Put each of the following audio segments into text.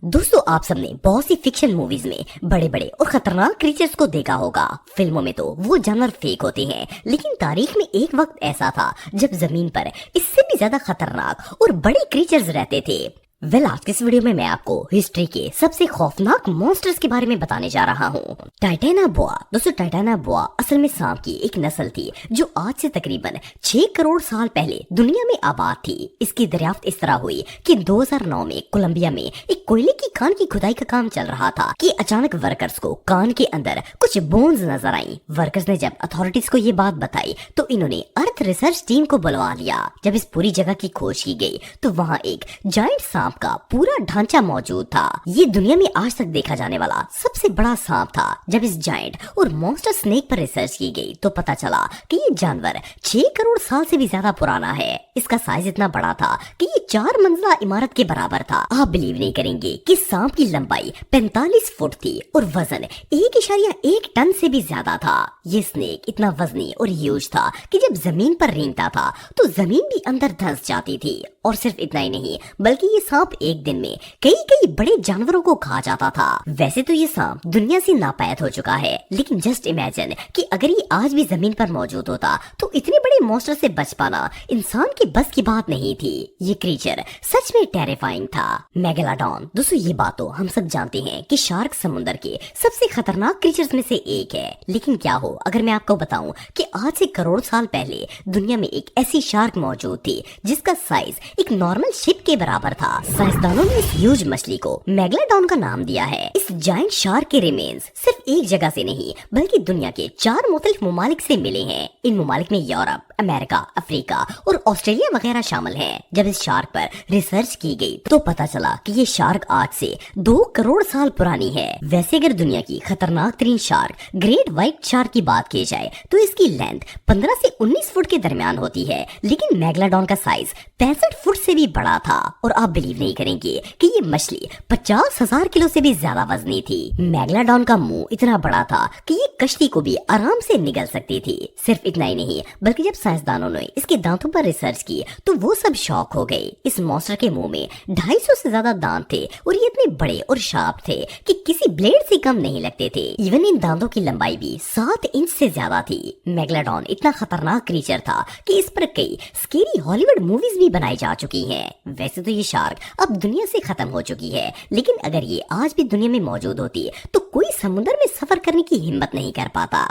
दोस्तों आप सबने बहुत सी फिक्शन मूवीज में बड़े बड़े और खतरनाक क्रीचर्स को देखा होगा। फिल्मों में तो वो जानवर फेक होते हैं, लेकिन तारीख में एक वक्त ऐसा था जब जमीन पर इससे भी ज्यादा खतरनाक और बड़े क्रीचर्स रहते थे। आज के इस वीडियो में मैं आपको हिस्ट्री के सबसे खौफनाक मॉन्स्टर्स के बारे में बताने जा रहा हूँ। टाइटेना बोआ। दोस्तों टाइटेना बोआ असल में सांप की एक नस्ल थी जो आज से तकरीबन 6 करोड़ साल पहले दुनिया में आबाद थी। इसकी दरियाफ्त इस तरह हुई कि 2009 में कोलंबिया में एक कोयले की कान की खुदाई का काम चल रहा था कि अचानक वर्कर्स को कान के अंदर कुछ बोन्स नजर आई। वर्कर्स ने जब अथॉरिटीज को ये बात बताई तो इन्होंने अर्थ रिसर्च टीम को बुलवा लिया। जब इस पूरी जगह की खोज की गई तो वहाँ एक जायंट सांप का पूरा ढांचा मौजूद था। ये दुनिया में आज तक देखा जाने वाला सबसे बड़ा सांप था। जब इस जायंट और मॉन्स्टर स्नेक पर रिसर्च की गई तो पता चला कि ये जानवर 6 करोड़ साल से भी ज्यादा पुराना है। इसका साइज इतना बड़ा था कि ये 4 मंजिला इमारत के बराबर था। आप बिलीव नहीं करेंगे कि सांप की लंबाई 45 फुट थी और वजन 1.1 टन से भी ज्यादा था। ये स्नेक इतना वजनी और ह्यूज था कि जब जमीन पर रेंगता था तो जमीन भी अंदर धंस जाती थी। और सिर्फ इतना ही नहीं बल्कि ये सांप एक दिन में कई बड़े जानवरों को खा जाता था। वैसे तो ये सांप दुनिया से नापैद हो चुका है, लेकिन जस्ट इमेजिन कि अगर ये आज भी जमीन पर मौजूद होता तो इतने बड़े मॉन्स्टर से बच पाना इंसान की बस की बात नहीं थी। ये क्रीचर सच में टेरिफाइंग था। मेगालोडॉन। दोस्तों ये बात तो हम सब जानते हैं कि शार्क समुद्र के सबसे खतरनाक क्रीचर्स में से एक है, लेकिन क्या हो अगर मैं आपको बताऊं कि आज से करोड़ साल पहले दुनिया में एक ऐसी शार्क मौजूद थी जिसका साइज एक नॉर्मल शिप के बराबर था। साइंसदानों ने इस ह्यूज मछली को मेगालोडॉन का नाम दिया है। इस जायंट शार्क के रिमेन्स सिर्फ एक जगह से नहीं बल्कि दुनिया के 4 मुख्तलिफ ममालिक से मिले हैं। इन ममालिक में यूरोप, अमेरिका, अफ्रीका और ऑस्ट्रेलिया वगैरह शामिल हैं। जब इस शार्क पर रिसर्च की गई तो पता चला कि ये शार्क आज से 2 करोड़ साल पुरानी है। वैसे अगर दुनिया की खतरनाक तरीन शार्क ग्रेट व्हाइट शार्क की बात की जाए तो इसकी लेंथ 15 से 19 फुट के दरमियान होती है, लेकिन मेगालोडॉन का साइज 65 फुट से भी बड़ा था। और आप बिलीव नहीं करेंगे कि ये मछली 50,000 किलो से भी ज्यादा वजनी थी। मेगालोडॉन का मुंह इतना बड़ा था कि ये कश्ती को भी आराम से निगल सकती थी। सिर्फ इतना ही नहीं बल्कि जब साइंसदानों ने इसके दांतों पर रिसर्च की तो वो सब शॉक हो गए। इस मॉन्स्टर के मुंह में 250 से ज्यादा दांत थे और ये इतने बड़े और शार्प थे कि किसी ब्लेड से कम नहीं लगते थे। इवन इन दांतों की लंबाई भी 7 इंच से ज्यादा थी। मेगालोडॉन इतना खतरनाक क्रीचर था कि इस पर कई स्केरी हॉलीवुड मूवीज भी बनाई जा चुकी हैं। वैसे तो ये शार्क अब दुनिया से खत्म हो चुकी है, लेकिन अगर ये आज भी दुनिया में मौजूद होती तो कोई समुद्र में सफर करने की हिम्मत नहीं कर पाता।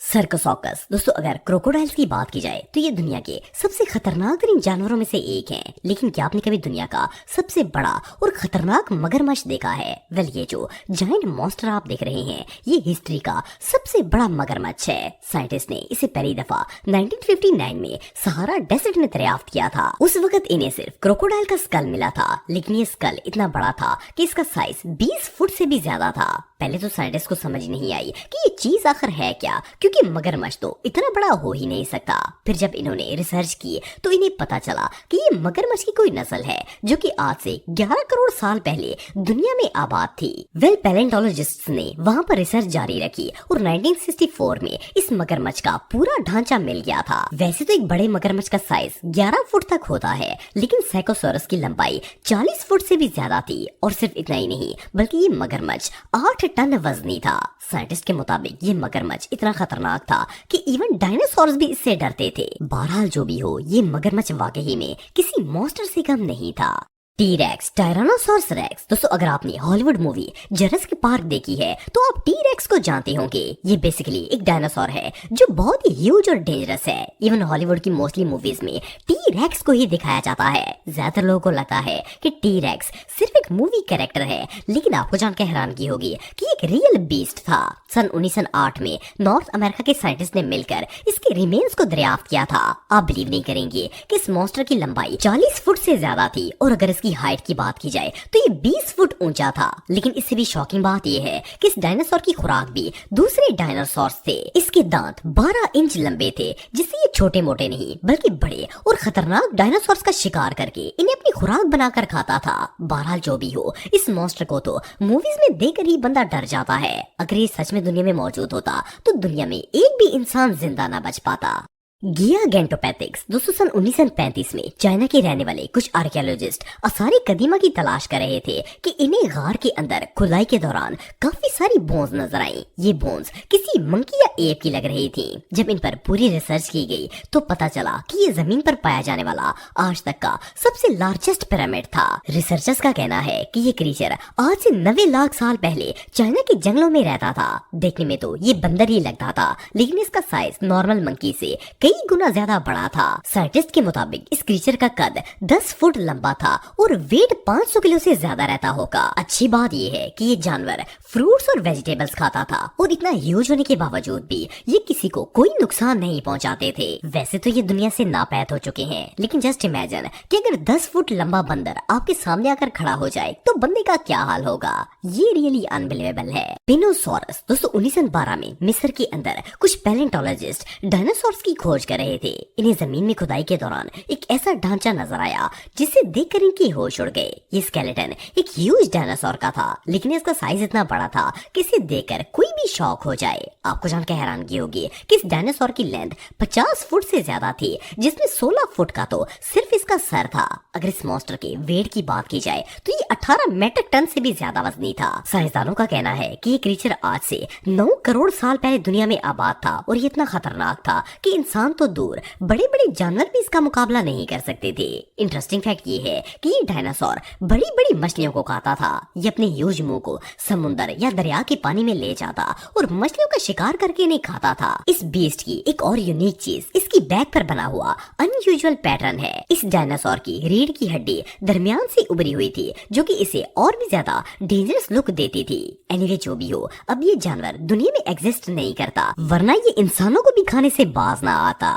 सर्कोसॉकस। दोस्तों अगर क्रोकोडाइल्स की बात की जाए तो ये दुनिया के सबसे खतरनाक तरीन जानवरों में से एक हैं, लेकिन क्या आपने कभी दुनिया का सबसे बड़ा और खतरनाक मगरमच्छ देखा है? ये जो जायंट मॉन्स्टर आप देख रहे हैं ये हिस्ट्री का सबसे बड़ा मगरमच्छ है। साइंटिस्ट ने इसे पहली दफा 1959 में सहारा डेजर्ट में दरियाफ्त किया था। उस वक्त इन्हें सिर्फ क्रोकोडाइल का स्कल मिला था, लेकिन ये स्कल इतना बड़ा था कि इसका साइज 20 फुट से भी ज्यादा था। पहले तो साइंटिस्ट को समझ नहीं आई कि ये चीज आखिर है क्या, क्योंकि मगरमच्छ तो इतना बड़ा हो ही नहीं सकता। फिर जब इन्होंने रिसर्च की तो इन्हें पता चला कि ये मगरमच्छ की कोई नस्ल है जो कि आज से 11 करोड़ साल पहले दुनिया में आबाद थी। पैलेंटोलॉजिस्ट्स ने वहां पर रिसर्च जारी रखी और 1964 में इस मगरमच्छ का पूरा ढांचा मिल गया था। वैसे तो एक बड़े मगरमच्छ का साइज 11 फुट तक होता है, लेकिन साइकोसॉरस की लंबाई 40 फुट से भी ज्यादा थी। और सिर्फ इतना ही नहीं बल्कि ये मगरमच्छ 8 टन वजनी था। साइंटिस्ट के मुताबिक ये मगरमच्छ इतना खतरनाक था कि इवन डायनासोर्स भी इससे डरते थे। बहरहाल जो भी हो ये मगरमच्छ वाकई में किसी मॉन्स्टर से कम नहीं था। T Rex, tyrannosaurus rex. दोस्तों अगर आपने हॉलीवुड मूवी जुरासिक पार्क देखी है तो आप टी-रेक्स को जानते होंगे। ये बेसिकली एक डायनासोर है जो बहुत ही ह्यूज और डेंजरस है। इवन हॉलीवुड की मोस्टली मूवीज में टी-रेक्स को ही दिखाया जाता है। ज्यादातर लोगों को लगता है कि टी-रेक्स सिर्फ एक मूवी कैरेक्टर है, लेकिन आपको जानकर हैरानगी होगी कि एक रियल बीस्ट था। सन 1908 में नॉर्थ अमेरिका के साइंटिस्ट ने मिलकर इसके रिमेन्स को दरियाफ्त किया था। आप बिलीव नहीं करेंगे कि इस मॉन्स्टर की लंबाई 40 फुट से ज्यादा थी और अगर की हाइट की बात की जाए तो ये 20 फुट ऊंचा था। लेकिन इससे भी शॉकिंग बात यह है कि इस डायनासोर की खुराक भी दूसरे डायनासोर्स थे। इसके दांत 12 इंच लंबे थे, जिससे ये छोटे मोटे नहीं बल्कि बड़े और खतरनाक डायनासोर्स का शिकार करके इन्हें अपनी खुराक बनाकर खाता था। बहरहाल जो भी हो इस मॉन्स्टर को तो मूवीज में देखकर ही बंदा डर जाता है। अगर ये सच में दुनिया में मौजूद होता तो दुनिया में एक भी इंसान जिंदा ना बच पाता। गिगागेंटोपैथिक्स दोस्तों सन 1935 में चाइना के रहने वाले कुछ आर्कियोलॉजिस्ट आसारी कदीमा की तलाश कर रहे थे कि इन्हें गार के अंदर खुदाई के दौरान काफी सारी बोन्स नजर आई। ये बोन्स किसी मंकी या एप की लग रही थी। जब इन पर पूरी रिसर्च की गई तो पता चला कि ये जमीन पर पाया जाने वाला आज तक का सबसे लार्जेस्ट पिरामिड था। रिसर्चर्स का कहना है कि ये क्रीचर आज से 90 लाख साल पहले चाइना के जंगलों में रहता था। देखने में तो ये बंदर ही लगता था, लेकिन इसका साइज नॉर्मल मंकी से कई गुना ज्यादा बड़ा था। साइंटिस्ट के मुताबिक इस क्रीचर का कद 10 फुट लंबा था और वेट 500 किलो से ज्यादा रहता होगा। अच्छी बात ये है कि ये जानवर फ्रूट्स और वेजिटेबल्स खाता था और इतना ह्यूज होने के बावजूद भी ये किसी को कोई नुकसान नहीं पहुंचाते थे। वैसे तो ये दुनिया से नापैद हो चुके हैं, लेकिन जस्ट इमेजिन कि अगर 10 फुट लंबा बंदर आपके सामने आकर खड़ा हो जाए तो बंदे का क्या हाल होगा। ये रियली अनबिलीवेबल है। पिनोसॉरस दोस्तों 1912 में मिस्र के अंदर कुछ पैलेंटोलॉजिस्ट डायनासोर्स की खोज कर रहे थे। इन्हें जमीन में खुदाई के दौरान एक ऐसा ढांचा नजर आया जिसे देखकर इनके होश उड़ गए। ये स्केलेटन एक ह्यूज डायनासोर का था, लेकिन इसका साइज इतना बड़ा था कि इसे देखकर कोई भी शॉक हो जाए। आपको जानकर हैरानगी होगी कि इस डायनासोर की लेंथ 50 फुट से ज्यादा थी, जिसमें 16 फुट का तो सिर्फ इसका सर था। अगर इस मॉन्स्टर के वेट की बात की जाए तो ये 18 मेट्रिक टन से भी ज्यादा वजनी था। साइंसदानों का कहना है कि ये क्रीचर आज से 9 करोड़ साल पहले दुनिया में आबाद था और ये इतना खतरनाक था कि इंसान तो दूर बड़े बड़े जानवर भी इसका मुकाबला नहीं कर सकते थे। इंटरेस्टिंग फैक्ट ये है कि ये डायनासोर बड़ी बड़ी मछलियों को खाता था। ये अपने ह्यूज मुंह को समुद्र या दरिया के पानी में ले जाता और मछलियों का शिकार करके इन्हें खाता था। इस बीस्ट की एक और यूनिक चीज इसकी बैक पर बना हुआ अनयूजुअल पैटर्न है। इस डायनासोर की रीढ़ की हड्डी दरमियान से उभरी हुई थी, जो कि इसे और भी ज्यादा डेंजरस लुक देती थी। एनीवे जो भी हो, अब ये जानवर दुनिया में एग्जिस्ट नहीं करता, वरना ये इंसानों को भी खाने से बाज ना आता।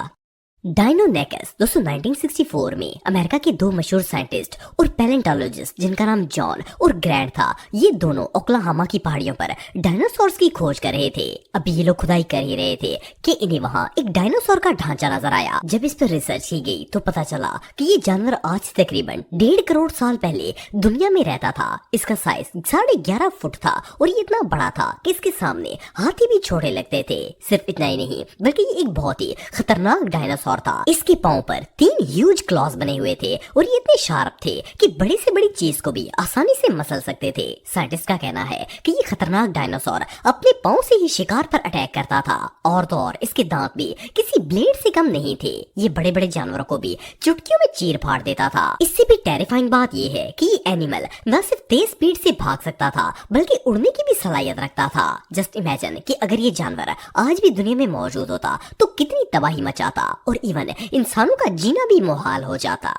डायनोनेकस दोस्तों 1964 में अमेरिका के दो मशहूर साइंटिस्ट और पैलेंटोलॉजिस्ट जिनका नाम जॉन और ग्रैंट था, ये दोनों ओक्लाहोमा की पहाड़ियों पर डायनासोर्स की खोज कर रहे थे। अभी ये लोग खुदाई कर ही रहे थे कि इन्हें वहाँ एक डायनासोर का ढांचा नजर आया। जब इस पर रिसर्च की गई तो पता चला कि ये जानवर आज से तकरीबन 1.5 करोड़ साल पहले दुनिया में रहता था। इसका साइज 11.5 फुट था और ये इतना बड़ा था कि इसके सामने हाथी भी छोटे लगते थे। सिर्फ इतना ही नहीं, बल्कि ये एक बहुत ही खतरनाक डायनासोर था। इसके पांव पर 3 ह्यूज क्लॉज बने हुए थे और ये इतने शार्प थे कि बड़ी से बड़ी चीज को भी आसानी से मसल सकते थे। साइंटिस्ट का कहना है कि ये खतरनाक डायनासोर अपने पांव से ही शिकार पर अटैक करता था और तो और इसके दांत भी किसी ब्लेड से कम नहीं थे। ये बड़े बड़े जानवरों को भी चुटकियों में चीर फाड़ देता था। इससे भी टेरिफाइंग बात ये है कि ये एनिमल न सिर्फ तेज स्पीड से भाग सकता था, बल्कि उड़ने की भी सलाहियत रखता था। जस्ट इमेजिन कि अगर ये जानवर आज भी दुनिया में मौजूद होता तो कितनी तबाही मचाता और इवन इंसानों का जीना भी मुहाल हो जाता।